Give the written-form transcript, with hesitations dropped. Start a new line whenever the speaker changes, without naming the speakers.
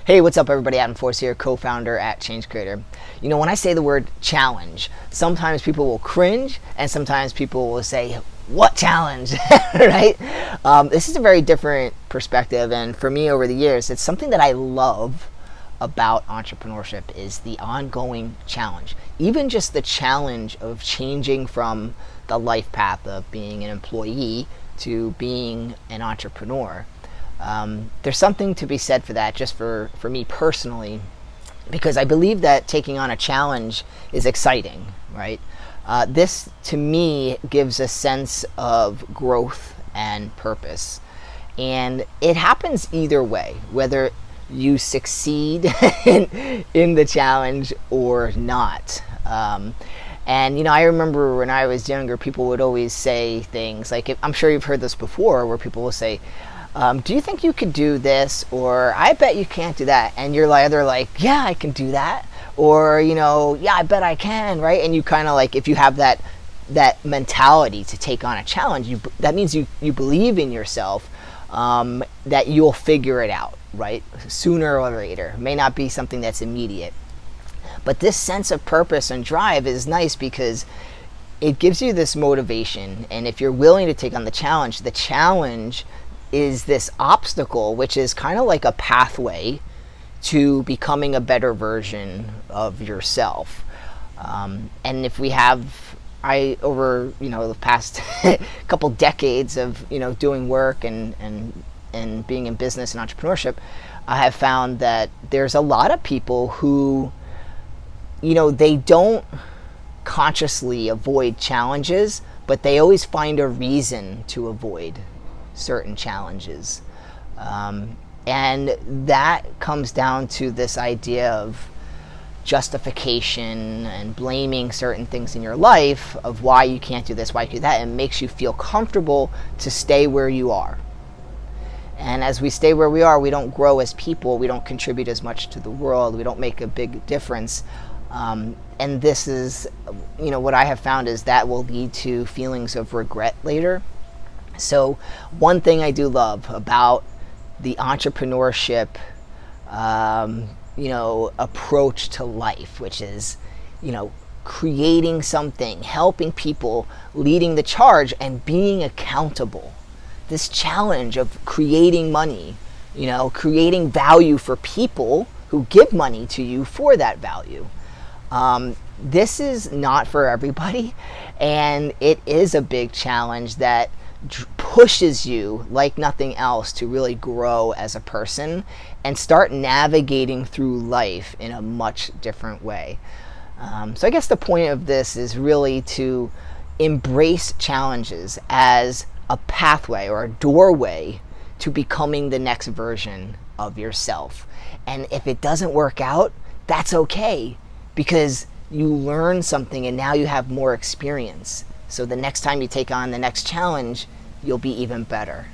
Hey, what's up everybody? Adam Force here, co-founder at Change Creator. You know, when I say the word challenge, sometimes people will cringe and sometimes people will say, what challenge, right? This is a very different perspective, and for me over the years, it's something that I love about entrepreneurship is the ongoing challenge. Even just the challenge of changing from the life path of being an employee to being an entrepreneur. There's something to be said for that, just for me personally, because I believe that taking on a challenge is exciting, right? This, to me, gives a sense of growth and purpose. And it happens either way, whether you succeed in the challenge or not. And, you know, I remember when I was younger, people would always say things like, I'm sure you've heard this before, where people will say, do you think you could do this? Or I bet you can't do that. And you're either like, yeah, I can do that. Or, you know, yeah, I bet I can, right? And you kind of like, if you have that mentality to take on a challenge, that means you believe in yourself, that you'll figure it out, right? Sooner or later. It may not be something that's immediate. But this sense of purpose and drive is nice because it gives you this motivation. And if you're willing to take on the challenge is this obstacle, which is kind of like a pathway to becoming a better version of yourself. And if we have, over the past couple decades of doing work and being in business and entrepreneurship, I have found that there's a lot of people who they don't consciously avoid challenges, but they always find a reason to avoid certain challenges. And that comes down to this idea of justification and blaming certain things in your life of why you can't do this, why you can't do that, and makes you feel comfortable to stay where you are. And as we stay where we are, we don't grow as people, we don't contribute as much to the world, we don't make a big difference. And this is, what I have found is that will lead to feelings of regret later. So one thing I do love about the entrepreneurship, approach to life, which is, creating something, helping people, leading the charge, and being accountable. This challenge of creating money, creating value for people who give money to you for that value. This is not for everybody, and it is a big challenge that pushes you like nothing else to really grow as a person and start navigating through life in a much different way. So I guess the point of this is really to embrace challenges as a pathway or a doorway to becoming the next version of yourself. And if it doesn't work out, that's okay, because you learn something and now you have more experience. So the next time you take on the next challenge, you'll be even better.